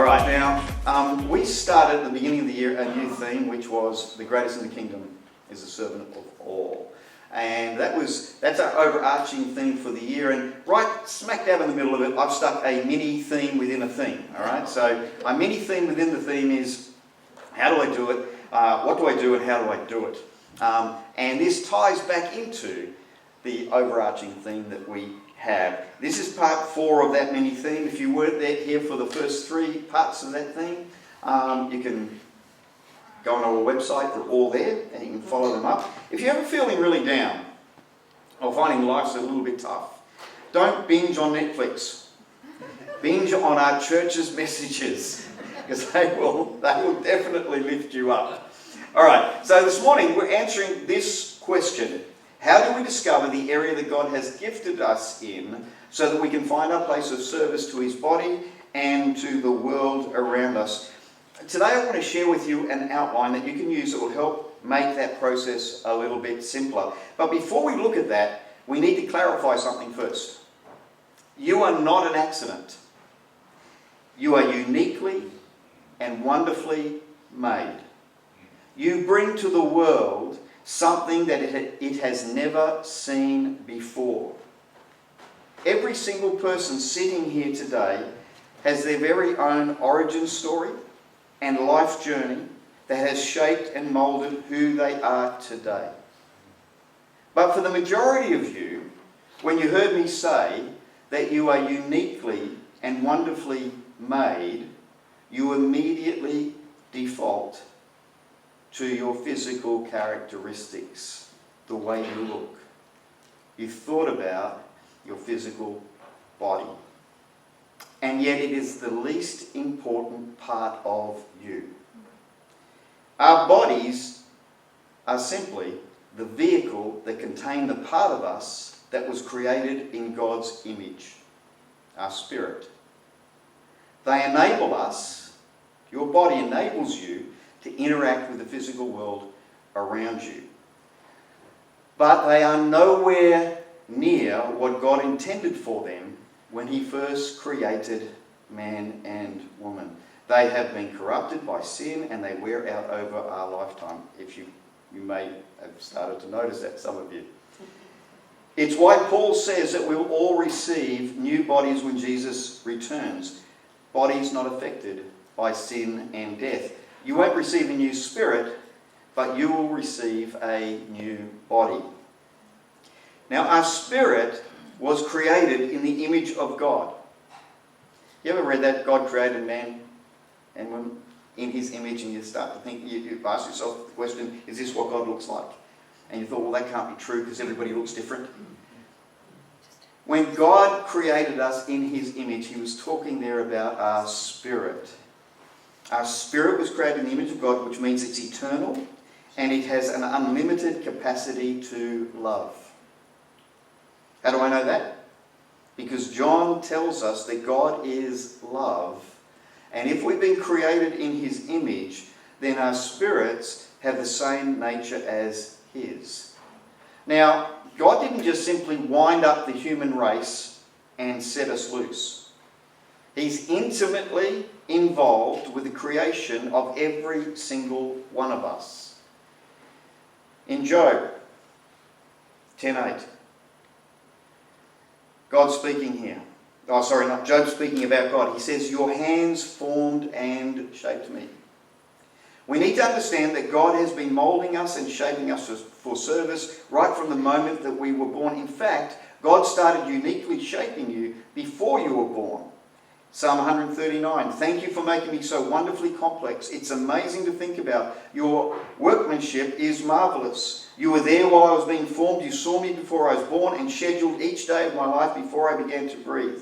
right, now we started at the beginning of the year a new theme, which was the greatest in the kingdom is the servant of all. And that's our overarching theme for the year. And right smack dab in the middle of it, I've stuck a mini theme within a theme. All right, so my mini theme within the theme is how do I do it? What do I do and how do I do it? And this ties back into the overarching theme that we have. This is part 4 of that mini theme. If you weren't here for the first 3 parts of that theme, you can go on our website, they're all there, and you can follow them up. If you're ever feeling really down or finding life's a little bit tough, don't binge on Netflix. Binge on our church's messages, because they will definitely lift you up. All right, so this morning we're answering this question. How do we discover the area that God has gifted us in so that we can find our place of service to his body and to the world around us? Today I want to share with you an outline that you can use that will help make that process a little bit simpler. But before we look at that, we need to clarify something first. You are not an accident. You are uniquely and wonderfully made. You bring to the world something that it has never seen before. Every single person sitting here today has their very own origin story and life journey that has shaped and moulded who they are today. But for the majority of you, when you heard me say that you are uniquely and wonderfully made, you immediately default to your physical characteristics, the way you look. You've thought about your physical body. And yet it is the least important part of you. Our bodies are simply the vehicle that contain the part of us that was created in God's image, our spirit. They enable us, your body enables you to interact with the physical world around you. But they are nowhere near what God intended for them when he first created man and woman. They have been corrupted by sin and they wear out over our lifetime. If you may have started to notice that, some of you. It's why Paul says that we'll all receive new bodies when Jesus returns. Bodies not affected by sin and death. You won't receive a new spirit, but you will receive a new body. Now, our spirit was created in the image of God. You ever read that? God created man and woman in his image, and you start to think, you ask yourself the question, is this what God looks like? And you thought, well, that can't be true because everybody looks different. When God created us in his image, he was talking there about our spirit. Our spirit was created in the image of God, which means it's eternal and it has an unlimited capacity to love. How do I know that? Because John tells us that God is love. And if we've been created in his image, then our spirits have the same nature as his. Now, God didn't just simply wind up the human race and set us loose. He's intimately involved with the creation of every single one of us. In Job 10:8, God's speaking here. Oh, sorry, not Job speaking about God. He says, your hands formed and shaped me. We need to understand that God has been moulding us and shaping us for service right from the moment that we were born. In fact, God started uniquely shaping you before you were born. Psalm 139, thank you for making me so wonderfully complex. It's amazing to think about. Your workmanship is marvellous. You were there while I was being formed. You saw me before I was born and scheduled each day of my life before I began to breathe.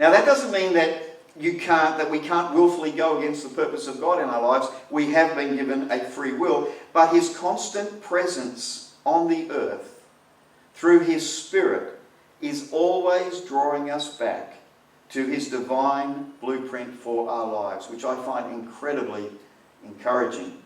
Now that doesn't mean that we can't willfully go against the purpose of God in our lives. We have been given a free will, but his constant presence on the earth through his Spirit is always drawing us back to his divine blueprint for our lives, which I find incredibly encouraging.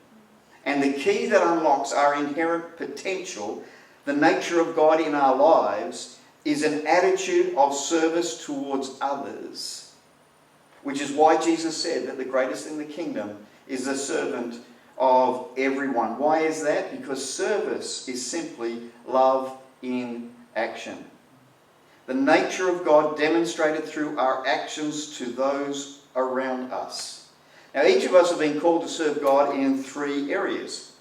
And the key that unlocks our inherent potential, the nature of God in our lives, is an attitude of service towards others which is why Jesus said that the greatest in the kingdom is the servant of everyone. Why is that? Because service is simply love in action. The nature of God demonstrated through our actions to those around us. Now, each of us have been called to serve God in 3 areas.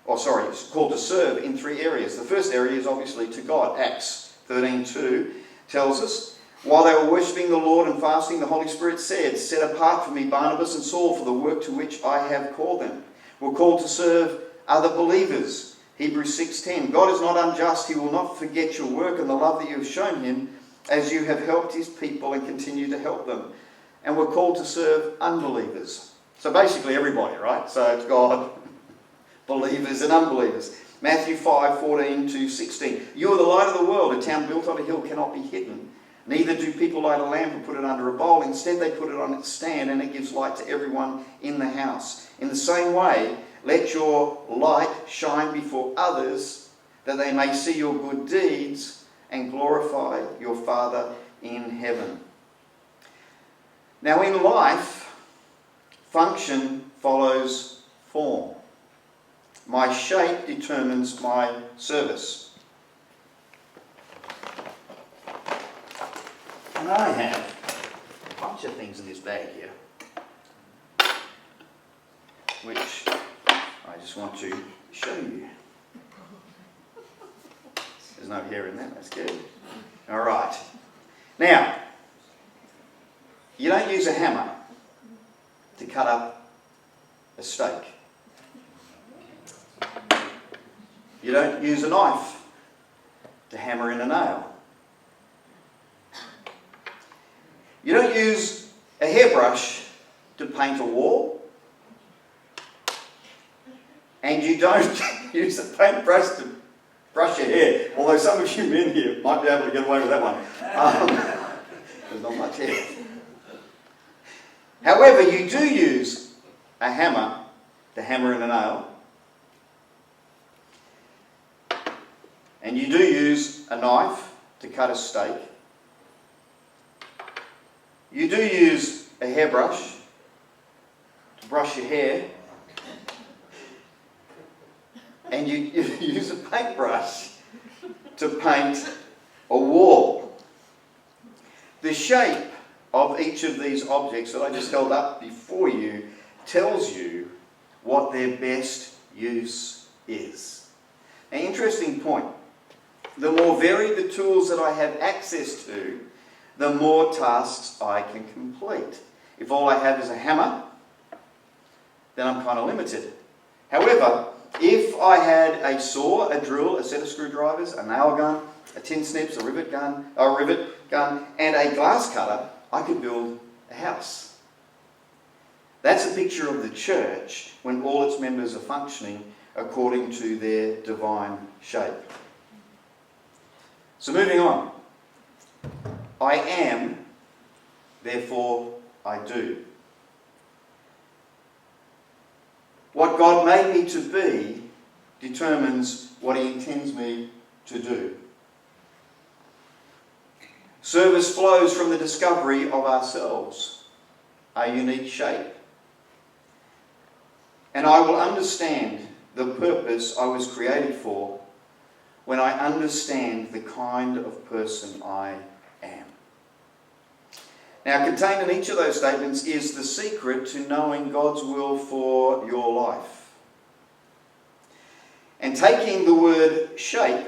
Called to serve in 3 areas. The first area is obviously to God. Acts 13:2 tells us, while they were worshipping the Lord and fasting, the Holy Spirit said, "Set apart for me Barnabas and Saul for the work to which I have called them." We're called to serve other believers. Hebrews 6:10, God is not unjust. He will not forget your work and the love that you have shown him as you have helped his people and continue to help them. And we're called to serve unbelievers. So basically everybody, right? So it's God, believers and unbelievers. Matthew 5:14-16. You are the light of the world. A town built on a hill cannot be hidden. Neither do people light a lamp and put it under a bowl. Instead, they put it on its stand, and it gives light to everyone in the house. In the same way, let your light shine before others, that they may see your good deeds and glorify your Father in heaven. Now, in life, function follows form. My shape determines my service. And I have a bunch of things in this bag here, which I just want to show you. There's no hair in that, that's good. All right. Now, you don't use a hammer to cut up a steak. You don't use a knife to hammer in a nail. You don't use a hairbrush to paint a wall. And you don't use a paintbrush to brush your hair. Although some of you men here might be able to get away with that one. There's not much hair. However, you do use a hammer to hammer in a nail. And you do use a knife to cut a steak. You do use a hairbrush to brush your hair. And you use a paintbrush to paint a wall. The shape of each of these objects that I just held up before you tells you what their best use is. An interesting point. The more varied the tools that I have access to, the more tasks I can complete. If all I have is a hammer, then I'm kind of limited. However, if I had a saw, a drill, a set of screwdrivers, a nail gun, a tin snips, a rivet gun, and a glass cutter, I could build a house. That's a picture of the church when all its members are functioning according to their divine shape. So moving on. I am, therefore I do. What God made me to be determines what he intends me to do. Service flows from the discovery of ourselves, our unique shape. And I will understand the purpose I was created for when I understand the kind of person I am. Now, contained in each of those statements is the secret to knowing God's will for your life. And taking the word shape,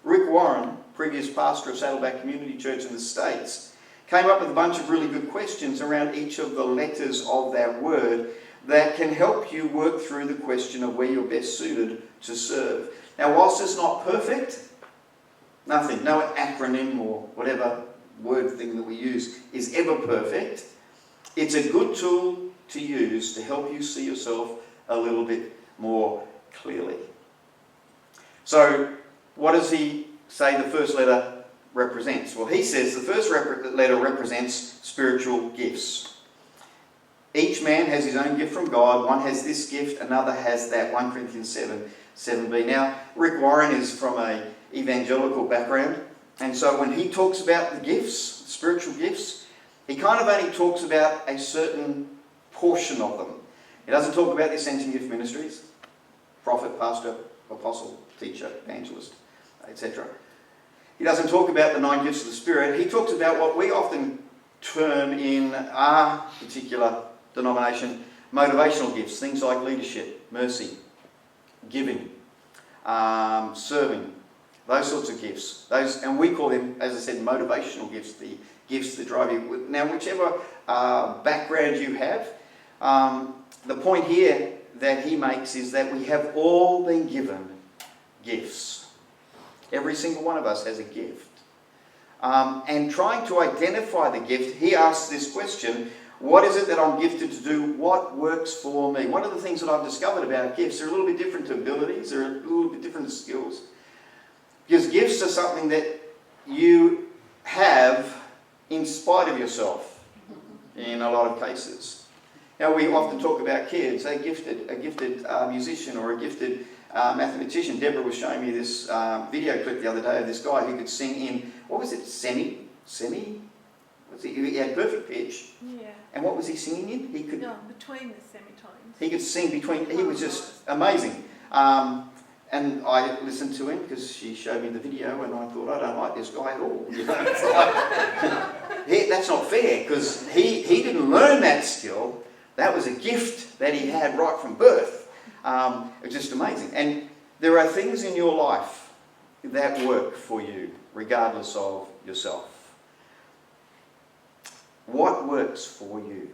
Rick Warren, previous pastor of Saddleback Community Church in the States, came up with a bunch of really good questions around each of the letters of that word that can help you work through the question of where you're best suited to serve. Now, whilst it's not perfect, nothing, no acronym or whatever word thing that we use is ever perfect. It's a good tool to use to help you see yourself a little bit more clearly. So, what does he say the first letter represents? Well, he says the first letter represents spiritual gifts. Each man has his own gift from God. One has this gift, another has that. 1 Corinthians 7:7b. Now, Rick Warren is from an evangelical background. And so when he talks about the gifts, spiritual gifts, he kind of only talks about a certain portion of them. He doesn't talk about the Ascension Youth Ministries, prophet, pastor, apostle, teacher, evangelist, etc. He doesn't talk about the 9 gifts of the Spirit. He talks about what we often term in our particular denomination motivational gifts, things like leadership, mercy, giving, serving, those sorts of gifts. And we call them, as I said, motivational gifts, the gifts that drive you. Now, whichever background you have, the point here that he makes is that we have all been given gifts. Every single one of us has a gift. And trying to identify the gift, he asks this question: what is it that I'm gifted to do? What works for me? One of the things that I've discovered about gifts, they're a little bit different to abilities, they're a little bit different to skills. Because gifts are something that you have in spite of yourself, in a lot of cases. Now, we often talk about kids, a gifted musician or a gifted mathematician. Deborah was showing me this video clip the other day of this guy who could sing in, what was it, semi? He had perfect pitch. Yeah. And what was he singing in? He could between the semitones. He could sing between. He was just amazing. And I listened to him because she showed me the video, and I thought, I don't like this guy at all. You know, it's like, that's not fair, because he didn't learn that skill. That was a gift that he had right from birth. It was just amazing. And there are things in your life that work for you, regardless of yourself. What works for you?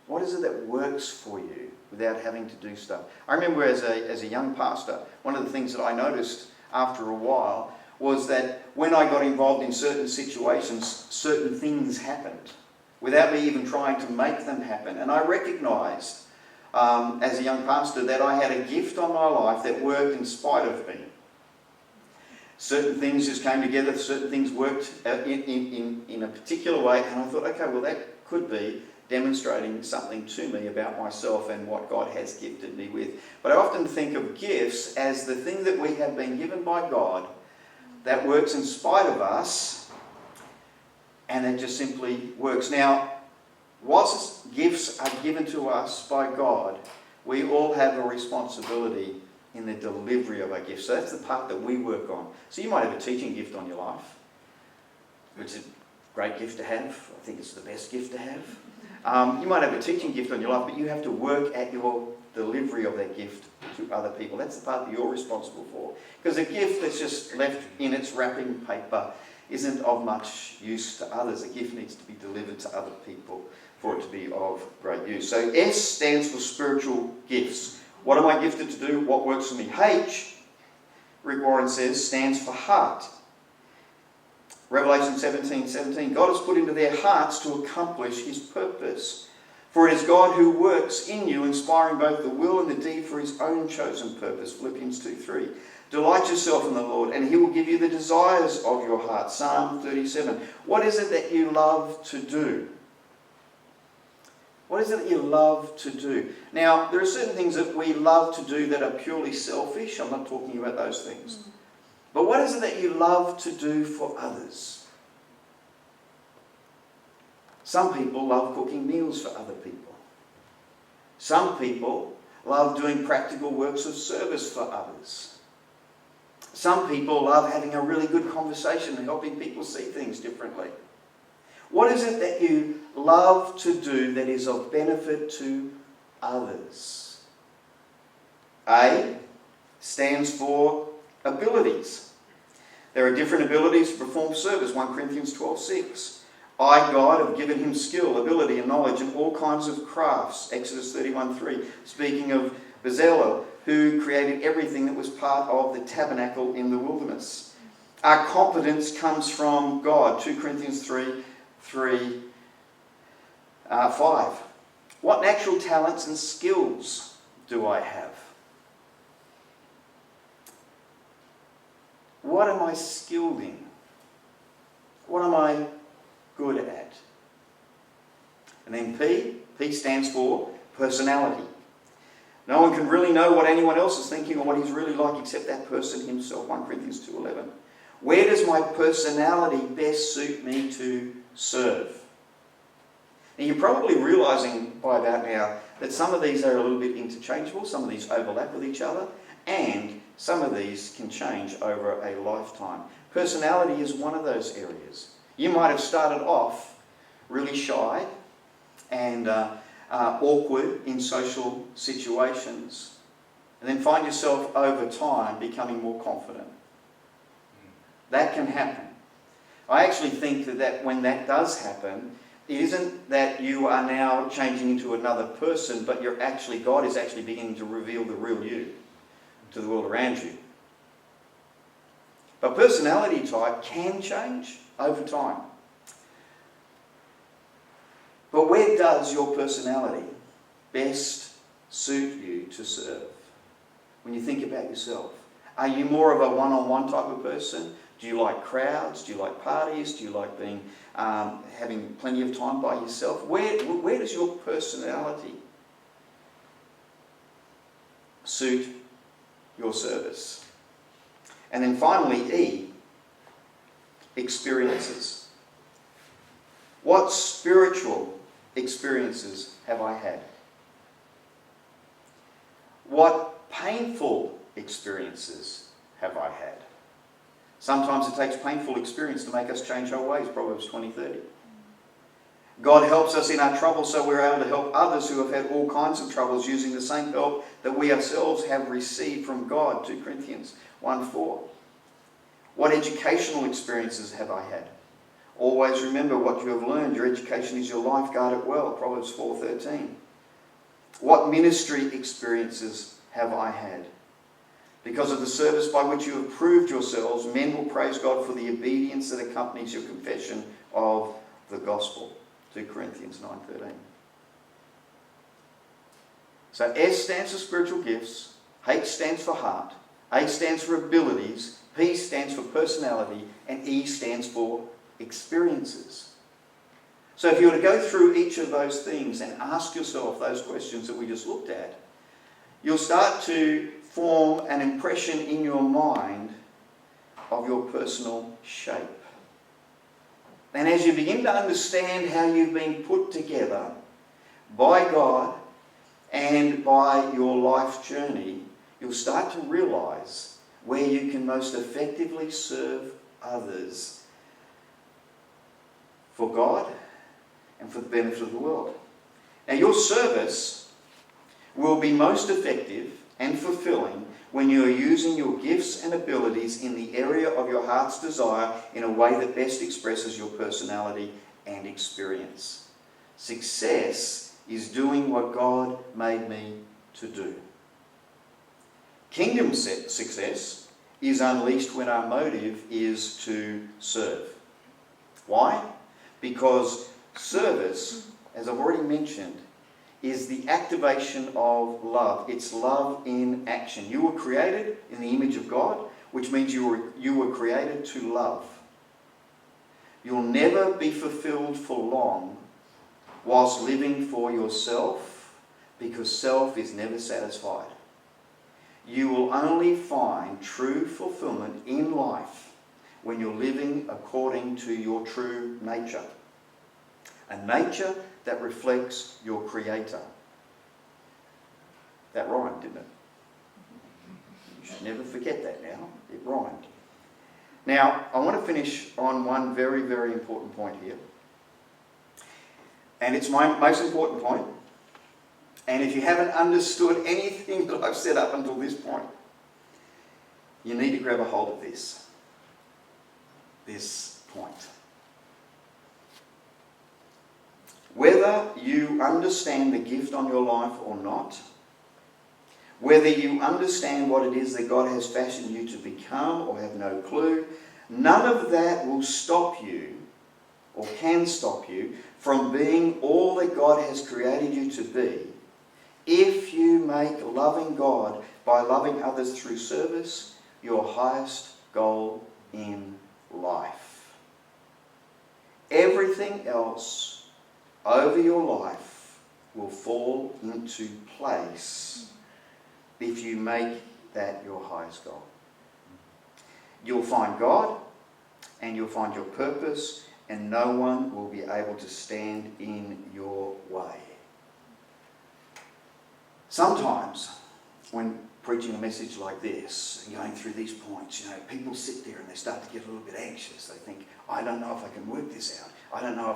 What is it that works for you without having to do stuff? I remember as a young pastor, one of the things that I noticed after a while was that when I got involved in certain situations, certain things happened without me even trying to make them happen. And I recognised as a young pastor that I had a gift on my life that worked in spite of me. Certain things just came together, certain things worked in a particular way, and I thought, okay, well, that could be demonstrating something to me about myself and what God has gifted me with. But I often think of gifts as the thing that we have been given by God that works in spite of us, and it just simply works. Now, whilst gifts are given to us by God, we all have a responsibility in the delivery of our gifts. So that's the part that we work on. So you might have a teaching gift on your life, which is a great gift to have. I think it's the best gift to have. You might have a teaching gift on your life, but you have to work at your delivery of that gift to other people. That's the part that you're responsible for. Because a gift that's just left in its wrapping paper isn't of much use to others. A gift needs to be delivered to other people for it to be of great use. So S stands for spiritual gifts. What am I gifted to do? What works for me? H, Rick Warren says, stands for heart. Revelation 17:17. God has put into their hearts to accomplish his purpose. For it is God who works in you, inspiring both the will and the deed for his own chosen purpose. Philippians 2:3. Delight yourself in the Lord, and he will give you the desires of your heart. Psalm 37. What is it that you love to do? What is it that you love to do? Now, there are certain things that we love to do that are purely selfish. I'm not talking about those things. But what is it that you love to do for others? Some people love cooking meals for other people. Some people love doing practical works of service for others. Some people love having a really good conversation and helping people see things differently. What is it that you love to do that is of benefit to others? A stands for abilities. There are different abilities to perform service. 1 Corinthians 12:6. I, God, have given him skill, ability and knowledge in all kinds of crafts. Exodus 31:3. Speaking of Bezalel, who created everything that was part of the tabernacle in the wilderness. Our competence comes from God. 2 Corinthians 5. What natural talents and skills do I have? What am I skilled in? What am I good at? And then P stands for personality. No one can really know what anyone else is thinking or what he's really like except that person himself. 1 Corinthians 2:11. Where does my personality best suit me to serve? Now you're probably realising by about now that some of these are a little bit interchangeable, some of these overlap with each other, and some of these can change over a lifetime. Personality is one of those areas. You might have started off really shy and awkward in social situations, and then find yourself over time becoming more confident. That can happen. I actually think that when that does happen, it isn't that you are now changing into another person, but God is actually beginning to reveal the real you to the world around you. But personality type can change over time. But where does your personality best suit you to serve? When you think about yourself, are you more of a one-on-one type of person? Do you like crowds? Do you like parties? Do you like being having plenty of time by yourself? Where does your personality suit your service? And then finally, E, experiences. What spiritual experiences have I had? What painful experiences have I had? Sometimes it takes painful experience to make us change our ways, Proverbs 20:30. God helps us in our trouble so we're able to help others who have had all kinds of troubles using the same help that we ourselves have received from God, 2 Corinthians 1:4. What educational experiences have I had? Always remember what you have learned. Your education is your life. Guard it well, Proverbs 4:13. What ministry experiences have I had? Because of the service by which you have proved yourselves, men will praise God for the obedience that accompanies your confession of the gospel. 2 Corinthians 9:13. So S stands for spiritual gifts, H stands for heart, A stands for abilities, P stands for personality, and E stands for experiences. So if you were to go through each of those things and ask yourself those questions that we just looked at, you'll start to form an impression in your mind of your personal shape. And as you begin to understand how you've been put together by God and by your life journey, you'll start to realise where you can most effectively serve others for God and for the benefit of the world. Now, your service will be most effective and fulfilling when you are using your gifts and abilities in the area of your heart's desire in a way that best expresses your personality and experience. Success is doing what God made me to do. Kingdom success is unleashed when our motive is to serve. Why? Because service, as I've already mentioned, is the activation of love. It's love in action. You were created in the image of God, which means you were created to love. You'll never be fulfilled for long whilst living for yourself, because self is never satisfied. You will only find true fulfillment in life when you're living according to your true nature. A nature that reflects your Creator. That rhymed, didn't it? You should never forget that now. It rhymed. Now, I want to finish on one very, very important point here. And it's my most important point. And if you haven't understood anything that I've said up until this point, you need to grab a hold of this. This point. Whether you understand the gift on your life or not, whether you understand what it is that God has fashioned you to become or have no clue, none of that will stop you or can stop you from being all that God has created you to be if you make loving God by loving others through service your highest goal in life. Everything else over your life will fall into place if you make that your highest goal. You'll find God, and you'll find your purpose, and no one will be able to stand in your way. Sometimes, when preaching a message like this, and going through these points, people sit there and they start to get a little bit anxious. They think, I don't know if I can work this out. I don't know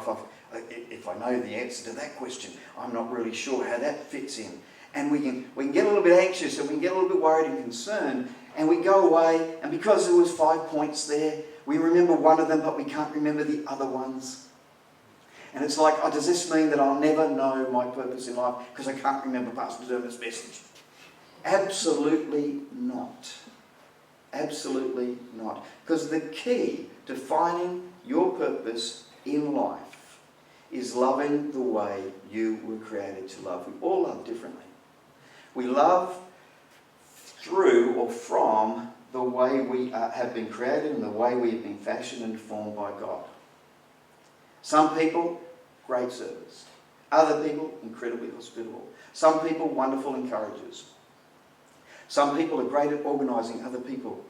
if I know the answer to that question. I'm not really sure how that fits in. And we can get a little bit anxious, and we can get a little bit worried and concerned, and we go away, and because there was 5 points there, we remember one of them, but we can't remember the other ones. And it's like, does this mean that I'll never know my purpose in life because I can't remember Pastor Dermot's message? Absolutely not. Absolutely not. Because the key to finding your purpose in life is loving the way you were created to love. We all love differently. We love through or from the way we have been created and the way we have been fashioned and formed by God. Some people, great service. Other people, incredibly hospitable. Some people, wonderful encouragers. Some people are great at organising other people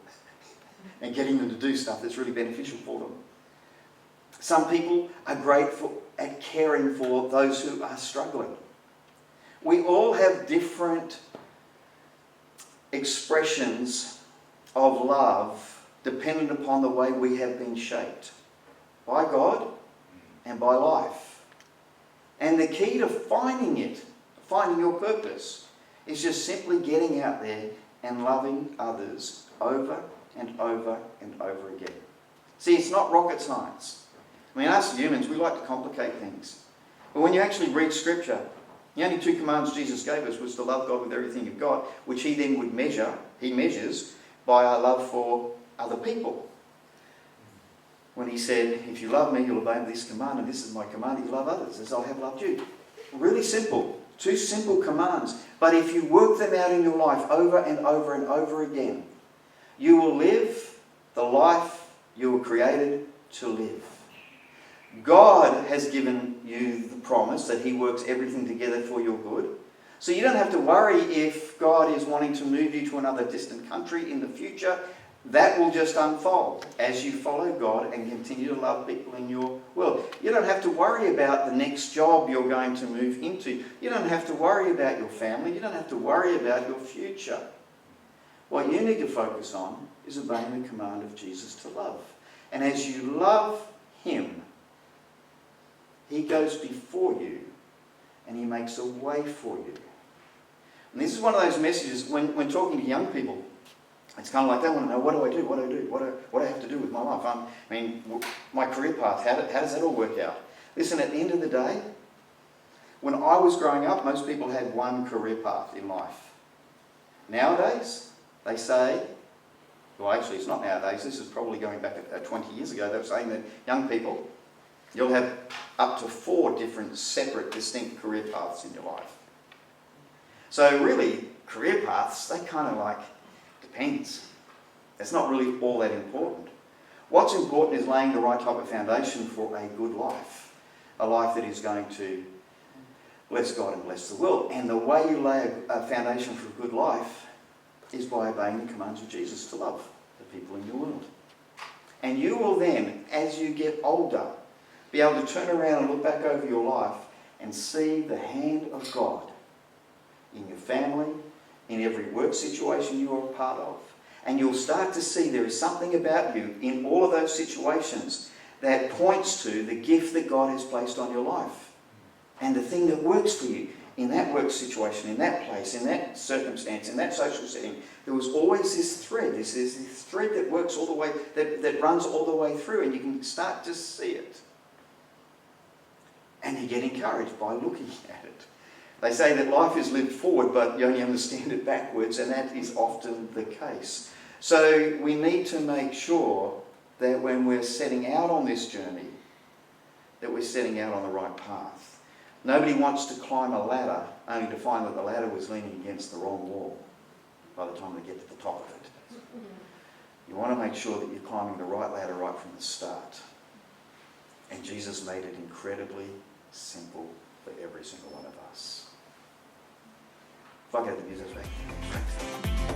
and getting them to do stuff that's really beneficial for them. Some people are great at caring for those who are struggling. We all have different expressions of love dependent upon the way we have been shaped by God and by life. And the key to finding your purpose, is just simply getting out there and loving others over and over and over again. See, it's not rocket science. I mean, us humans, we like to complicate things. But when you actually read Scripture, the only 2 commands Jesus gave us was to love God with everything you've got, which he then would measures by our love for other people. When he said, if you love me, you'll obey this command, and this is my command, that you love others as I have loved you. Really simple. 2 simple commands. But if you work them out in your life over and over and over again, you will live the life you were created to live. God has given you the promise that he works everything together for your good. So you don't have to worry if God is wanting to move you to another distant country in the future. That will just unfold as you follow God and continue to love people in your world. You don't have to worry about the next job you're going to move into. You don't have to worry about your family. You don't have to worry about your future. What you need to focus on is obeying the command of Jesus to love. And as you love him, he goes before you and he makes a way for you. And this is one of those messages when talking to young people. It's kind of like they want to know, what do I do? What do I have to do with my life? I mean, my career path, how does that all work out? Listen, at the end of the day, when I was growing up, most people had one career path in life. Nowadays, they say, well actually it's not nowadays, this is probably going back 20 years ago, they were saying that young people, you'll have up to 4 different separate distinct career paths in your life. So really, career paths, they kind of like, depends. It's not really all that important. What's important is laying the right type of foundation for a good life. A life that is going to bless God and bless the world. And the way you lay a foundation for a good life is by obeying the commands of Jesus to love the people in your world. And you will then, as you get older, be able to turn around and look back over your life and see the hand of God in your family, in every work situation you are a part of. And you'll start to see there is something about you in all of those situations that points to the gift that God has placed on your life. And the thing that works for you in that work situation, in that place, in that circumstance, in that social setting. There was always this thread. This is this thread that works all the way, that runs all the way through, and you can start to see it. And you get encouraged by looking at it. They say that life is lived forward, but you only understand it backwards, and that is often the case. So we need to make sure that when we're setting out on this journey, that we're setting out on the right path. Nobody wants to climb a ladder only to find that the ladder was leaning against the wrong wall by the time they get to the top of it. You want to make sure that you're climbing the right ladder right from the start. And Jesus made it incredibly simple for every single one of us. If I get the music back.